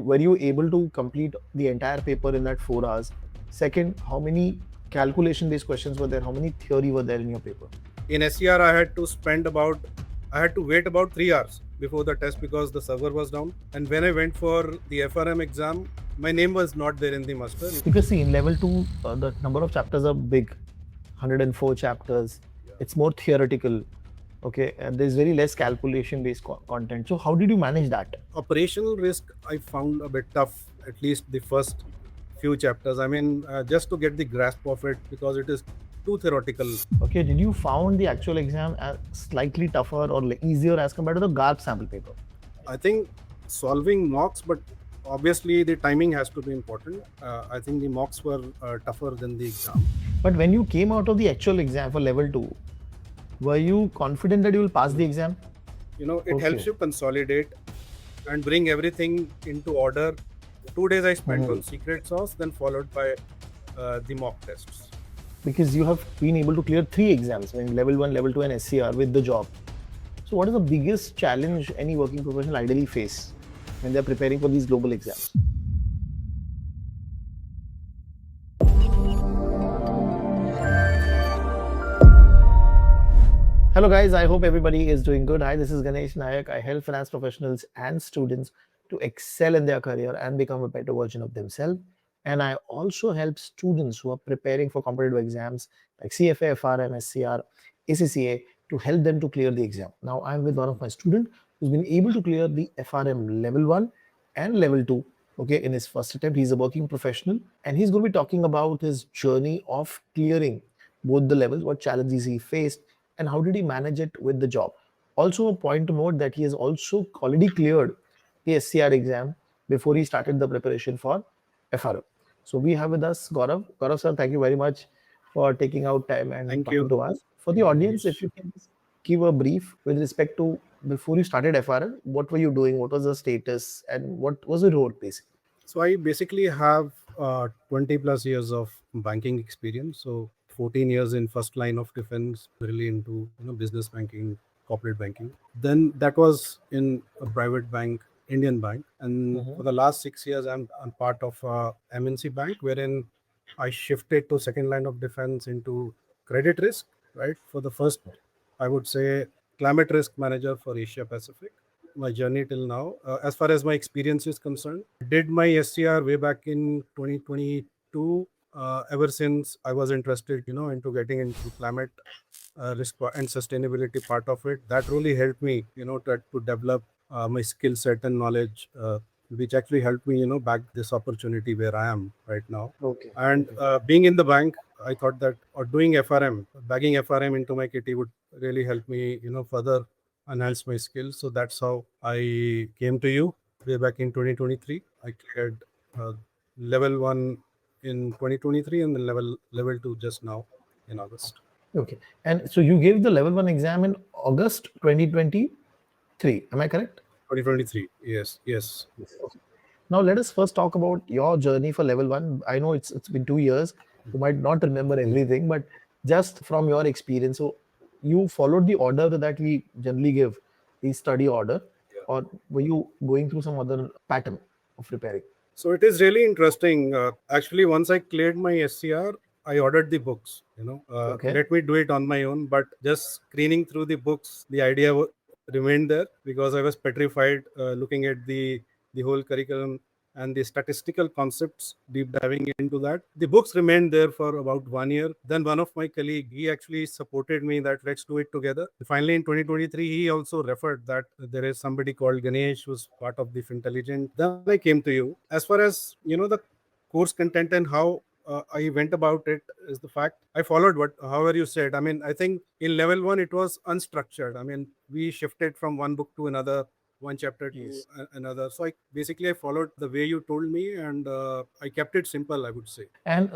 were you able to complete the entire paper in that 4 hours? Second, how many calculation-based questions were there? How many theory were there in your paper? In SCR, I had to wait about 3 hours before the test because the server was down. And when I went for the FRM exam, my name was not there in the muster. Because see, in level 2, the number of chapters are big, 104 chapters. It's more theoretical. Okay, and there's very less calculation-based content. So how did you manage that? Operational risk, I found a bit tough, at least the first few chapters. I mean, just to get the grasp of it because it is too theoretical. Okay, did you found the actual exam as slightly tougher or easier as compared to the GARP sample paper? I think solving mocks, but obviously the timing has to be important. I think the mocks were tougher than the exam. But when you came out of the actual exam for level 2, were you confident that you will pass the exam? It helps you consolidate and bring everything into order. 2 days I spent on secret sauce, then followed by the mock tests. Because you have been able to clear 3 exams, level 1, level 2 and SCR with the job. So what is the biggest challenge any working professional ideally face when they're preparing for these global exams? Hello guys, I hope everybody is doing good. Hi, this is Ganesh Nayak. I help finance professionals and students to excel in their career and become a better version of themselves. And I also help students who are preparing for competitive exams like CFA, FRM, SCR, ACCA to help them to clear the exam. Now I'm with one of my students who's been able to clear the FRM level 1 and level 2. Okay, in his first attempt, he's a working professional and he's going to be talking about his journey of clearing both the levels, what challenges he faced, and how did he manage it with the job. Also, a point to note that he has also already cleared the SCR exam before he started the preparation for FRM. So we have with us Gaurav. Gaurav sir, thank you very much for taking out time and talking to us. For the audience, if you can give a brief with respect to before you started FRM, what were you doing? What was the status and what was the role basically? So I basically have 20 plus years of banking experience. So 14 years in first line of defense, really into business banking, corporate banking. Then that was in a private bank, Indian bank, and for the last 6 years, I'm part of a MNC bank, wherein I shifted to second line of defense into credit risk. Right, for the first, I would say, climate risk manager for Asia Pacific. My journey till now, as far as my experience is concerned, I did my SCR way back in 2022. Ever since I was interested, into getting into climate risk and sustainability part of it, that really helped me, to develop my skill set and knowledge, which actually helped me, back this opportunity where I am right now. Okay. And being in the bank, I thought that doing FRM, bagging FRM into my kitty would really help me, further enhance my skills. So that's how I came to you way back in 2023. I cleared level 1 in 2023 and then level 2 just now in August. Okay. And so you gave the level 1 exam in August 2023. Am I correct? 2023. Yes. Okay. Now let us first talk about your journey for level 1. I know it's been 2 years. You might not remember everything, but just from your experience, so you followed the order that we generally give, the study order, or were you going through some other pattern of preparing? So it is really interesting. Actually, once I cleared my SCR, I ordered the books. Let me do it on my own. But just screening through the books, the idea remained there because I was petrified looking at the whole curriculum and the statistical concepts, deep diving into that. The books remained there for about 1 year. Then one of my colleague, he actually supported me that let's do it together. Finally, in 2023, he also referred that there is somebody called Ganesh who's part of the Fintelligents. Then I came to you. As far as, the course content and how I went about it is the fact I followed however you said. I mean, I think in level 1, it was unstructured. I mean, we shifted from one book to another, one chapter to another. So I followed the way you told me and I kept it simple, I would say. And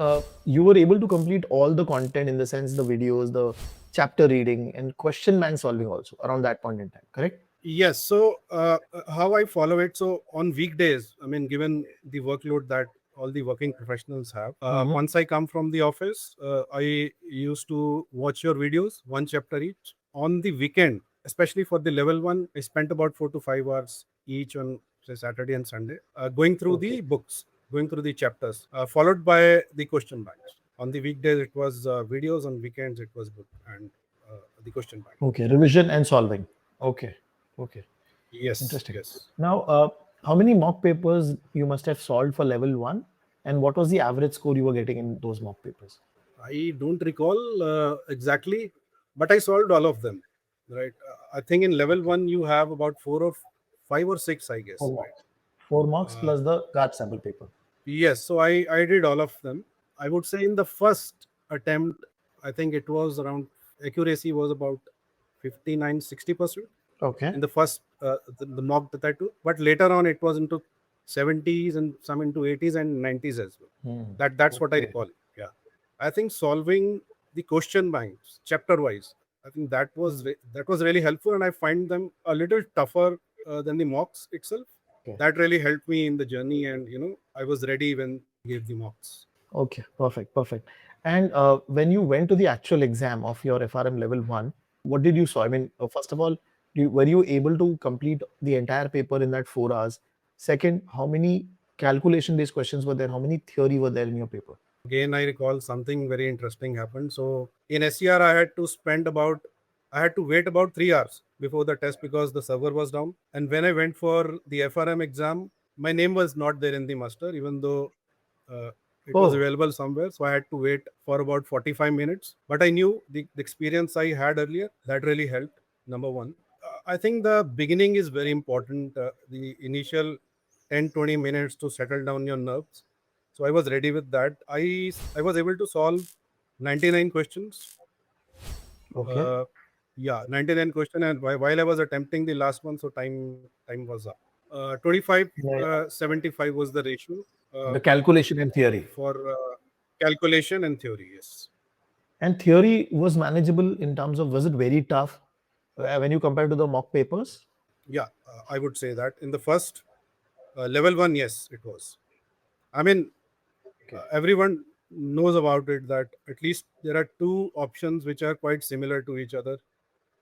you were able to complete all the content in the sense the videos, the chapter reading and question bank solving also around that point in time, correct? Yes. So how I follow it. So on weekdays, I mean, given the workload that all the working professionals have, once I come from the office, I used to watch your videos, one chapter each. On the weekend, especially for the level 1, I spent about 4 to 5 hours each on say Saturday and Sunday, going through Okay. the books, going through the chapters, followed by the question banks. On the weekdays, it was videos. On weekends, it was book and the question bank. Okay. Revision and solving. Okay. Okay. Yes, Interesting. yes. Now, how many mock papers you must have solved for level one, and what was the average score you were getting in those mock papers? I don't recall exactly, but I solved all of them. Right. I think in level Okay. one you have about 4 or 5 or 6, I Four guess. Right. marks. Four marks Uh, plus the guard sample paper. yes. So I did all of them. I would say in the first attempt, I think it was around accuracy was about 59-60% Okay. in the first the mock that I took. But later on, it was into 70s and some into 80s and 90s as well. Hmm. That's what I Okay. recall. Yeah, I think solving the question banks chapter wise, I think Hmm. that was really helpful, and I find them a little tougher than the mocks itself. Okay. That really helped me in the journey, and I was ready when I gave the mocks. Okay. Perfect. Perfect. And when you went to the actual exam of your FRM level one, what did you saw? I mean, first of all, were you able to complete the entire paper in that 4 hours? Second, how many calculation-based questions were there? How many theory were there in your paper? Again, I recall something very interesting happened. So in SCR, I had to wait about 3 hours before the test because the server was down. And when I went for the FRM exam, my name was not there in the muster, even though uh, it was Oh, available somewhere. So I had to wait for about 45 minutes. But I knew the experience I had earlier, that really helped. Number one. I think the beginning is very important. The initial 10-20 minutes to settle down your nerves. So I was ready with that. I was able to solve 99 questions. okay. Uh, yeah, 99 question, and while I was attempting the last one, so time was up. 25 Yeah, yeah. 75 was the ratio The calculation and theory. for calculation and theory. Yes. And theory was manageable in terms of, was it very tough when you compare to the mock papers? Yeah, I would say that in the first level one, yes, it was. I mean, Okay. everyone knows about it that at least there are two options which are quite similar to each other.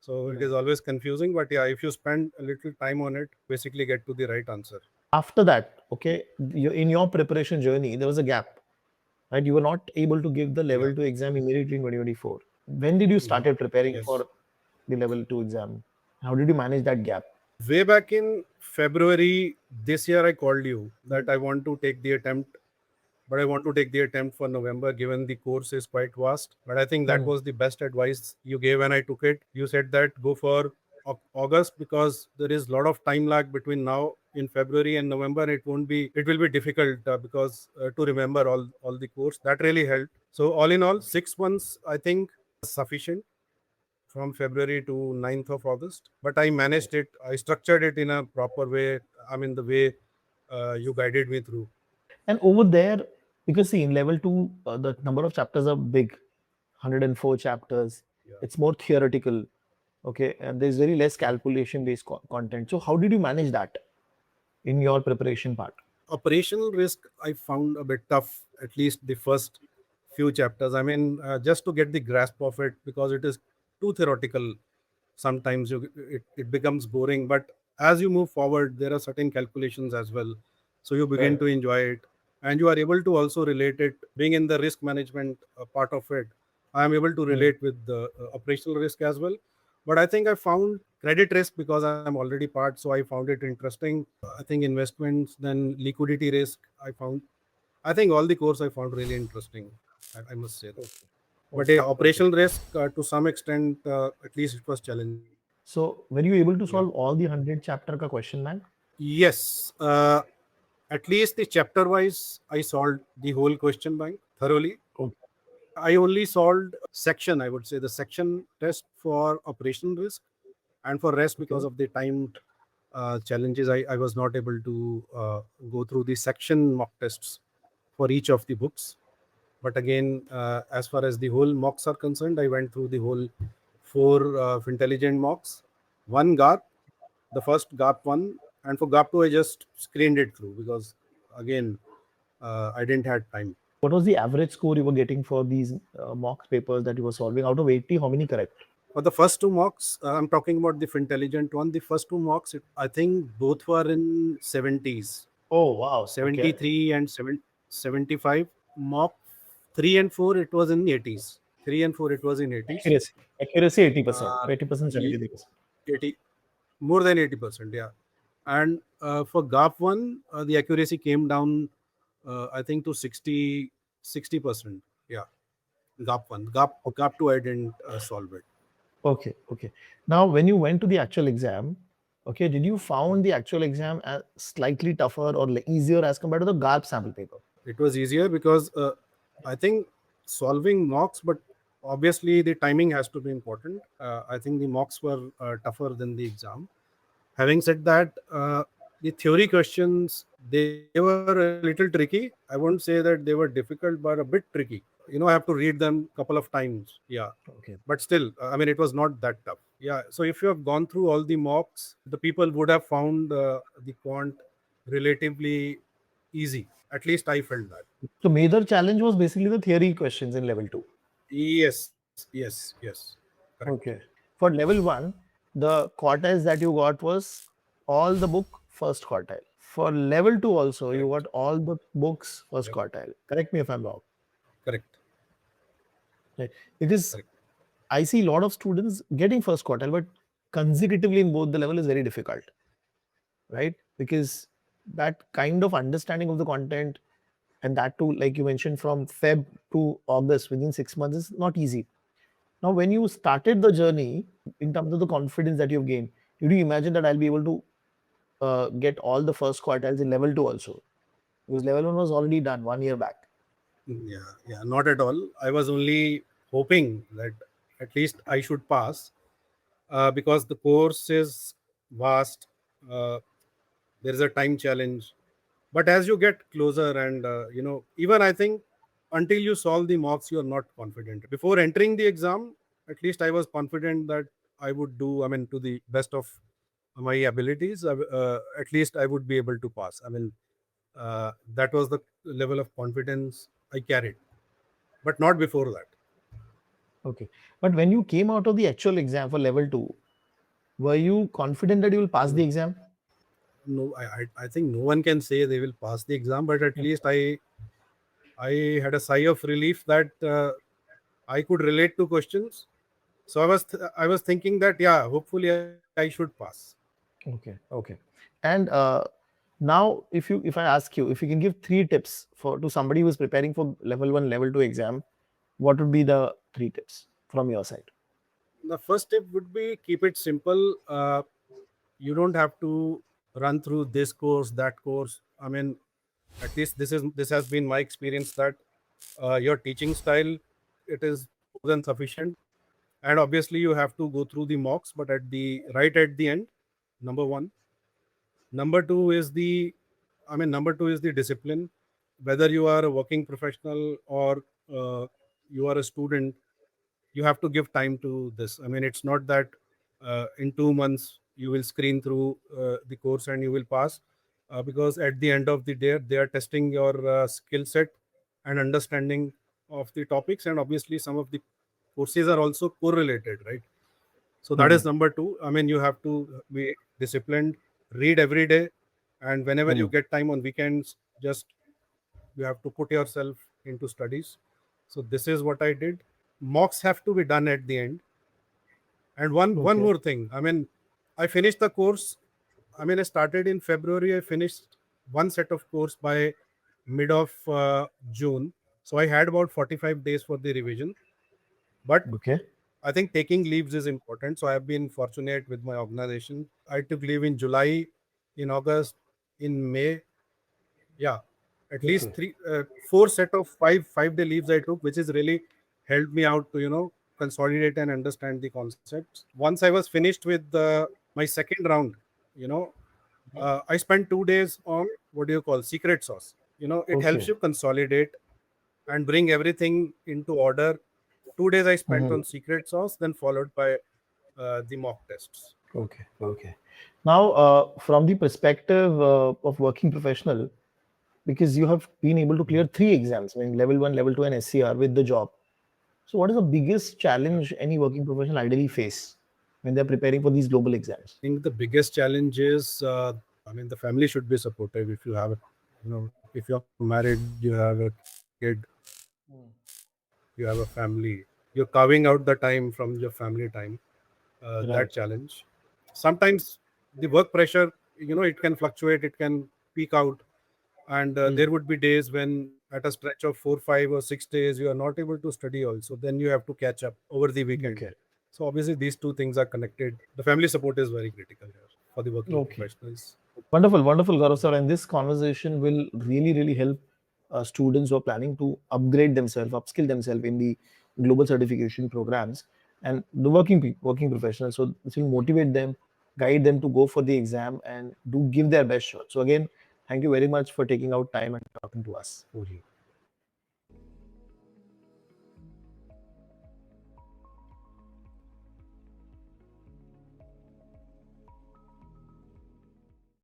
So it Right. is always confusing, but yeah, if you spend a little time on it, basically get to the right answer. After that, okay, in your preparation journey, there was a gap, right? You were not able to give the Yeah. level 2 exam immediately in 2024. When did you Mhm. started preparing Yes. for the level 2 exam? How did you manage that gap? Way back in February this year, I called you that I want to take the attempt, but I want to take the attempt for November given the course is quite vast. But I think that Hmm. was the best advice you gave when I took it. You said that go for August because there is a lot of time lag between now in February and November. It will be difficult because to remember all the course. That really helped. So all in all, 6 months I think sufficient from February to 9th of August. But I managed it. I structured it in a proper way. I mean, the way you guided me through. And over there, because see, in level 2, the number of chapters are big, 104 chapters. Yeah. It's more theoretical, okay, and there's very less calculation based content. So, how did you manage that in your preparation part? Operational risk I found a bit tough, at least the first few chapters. I mean, just to get the grasp of it because it is too theoretical. Sometimes it becomes boring, but as you move forward, there are certain calculations as well. So you begin Right. to enjoy it, and you are able to also relate it. Being in the risk management part of it, I am able to Hmm. relate with the operational risk as well. But I think I found credit risk because I'm already part, so I found it interesting. I think investments, then liquidity risk, I think all the course I found really interesting. I must say that. But Okay. yeah, Okay. operational risk to some extent, at least it was challenging. So, were you able to Yeah. solve all the 100 chapter ka question bank? Yes. At least the chapter wise, I solved the whole question bank thoroughly. Okay. I only solved section, I would say, the section test for operational risk, and for rest because Okay. of the time challenges, I was not able to go through the section mock tests for each of the books. But again, as far as the whole mocks are concerned, I went through the whole four Fintelligent mocks, one GARP, the first GARP one, and for GARP two, I just screened it through because again, I didn't had time. What was the average score you were getting for these mock papers that you were solving? Out of 80, how many correct? For the first two mocks, I'm talking about the Fintelligent one. The first two mocks, I think both were in 70s, Oh, wow. Okay. 73 and 75. Mock 3 and 4, it was in 80s. 3 and 4, it was in 80s. Accuracy. Accuracy 80%, Uh, 80%, ye- 73%. 80, more than 80%, yeah. And for GAP 1, the accuracy came down, I think, to 60%. Yeah, GAP 1. GAP 2, I didn't solve it. Okay, okay. Now, when you went to the actual exam, okay, did you found the actual exam as slightly tougher or easier as compared to the GARP sample paper? It was easier because I think solving mocks, but obviously the timing has to be important. I think the mocks were tougher than the exam. Having said that, the theory questions, they were a little tricky. I won't say that they were difficult, but a bit tricky. I have to read them a couple of times. Yeah, Okay, but still, I mean, it was not that tough. Yeah, so if you have gone through all the mocks, the people would have found the quant relatively easy. At least I felt that. so major challenge was basically the theory questions in level 2. Yes. Correct. Okay. For level 1, the quartiles that you got was all the book first quartile. For level 2 also, you Correct. got all the books first Yep. quartile. Correct me if I'm wrong. Correct. Right. Because Correct. I see a lot of students getting first quartile, but consecutively in both the level is very difficult, right? Because that kind of understanding of the content, and that too, like you mentioned, from Feb to August within 6 months is not easy. Now, when you started the journey in terms of the confidence that you've gained, did you imagine that I'll be able to get all the first quartiles in level 2 also? Because level 1 was already done 1 year back. Yeah. Not at all. I was only hoping that at least I should pass because the course is vast. Uh, there is a time challenge. But as you get closer, and even I think until you solve the mocks, you are not confident. Before entering the exam, at least I was confident that I would do, I mean, to the best of my abilities, at least I would be able to pass. I mean, that was the level of confidence I carried, but not before that. Okay. But when you came out of the actual exam for level 2, were you confident that you will pass the exam? No, I think no one can say they will pass the exam, but at least I had a sigh of relief that I could relate to questions. So I was thinking that, yeah, hopefully I should pass. Okay, okay. And now, if I ask you, if you can give 3 tips for to somebody who is preparing for level 1, level 2 exam, what would be the 3 tips from your side? The first tip would be keep it simple. You don't have to run through this course, that course. I mean, at least this has been my experience that your teaching style, it is more than sufficient. And obviously you have to go through the mocks, but at the end, number one. Number two is the discipline. Whether you are a working professional or you are a student, you have to give time to this. I mean, it's not that in 2 months you will screen through the course and you will pass, because at the end of the day, they are testing your skill set and understanding of the topics. And obviously, some of the courses are also correlated, right? So that Hmm. is number two. I mean, you have to be disciplined, read every day, and whenever Hmm. you get time on weekends, just you have to put yourself into studies. So this is what I did. Mocks have to be done at the end. And one Okay. more thing. I mean, I finished the course. I mean, I started in February. I finished one set of course by mid of June. So I had about 45 days for the revision. But Okay. I think taking leaves is important. So I have been fortunate with my organization. I took leave in July, in August, in May. Yeah, at least Okay. three, four set of five-day leaves I took, which is really helped me out to consolidate and understand the concepts. Once I was finished with my second round, you know, I spent 2 days on what do you call secret sauce. It helps Okay. you consolidate and bring everything into order. 2 days I spent Mhm. on secret sauce, then followed by the mock tests. Okay. Okay. Now, from the perspective of working professional, because you have been able to clear 3 exams, I mean, level 1, level 2, and SCR with the job. So, what is the biggest challenge any working professional ideally face when they're preparing for these global exams? I think the biggest challenge is, I mean, the family should be supportive. If you have, if you're married, you have a kid, you have a family, you're carving out the time from your family time. That challenge. Right. Sometimes the work pressure, it can fluctuate, it can peak out, and there Hmm. would be days when, at a stretch of 4, 5, or 6 days, you are not able to study. Also, then you have to catch up over the weekend. Okay. So obviously, these two things are connected. The family support is very critical here for the working Okay. professionals. Wonderful, wonderful, Gaurav sir. And this conversation will really, really help students who are planning to upgrade themselves, upskill themselves in the global certification programs and the working professionals. So this will motivate them, guide them to go for the exam and do give their best shot. So again, thank you very much for taking out time and talking to us.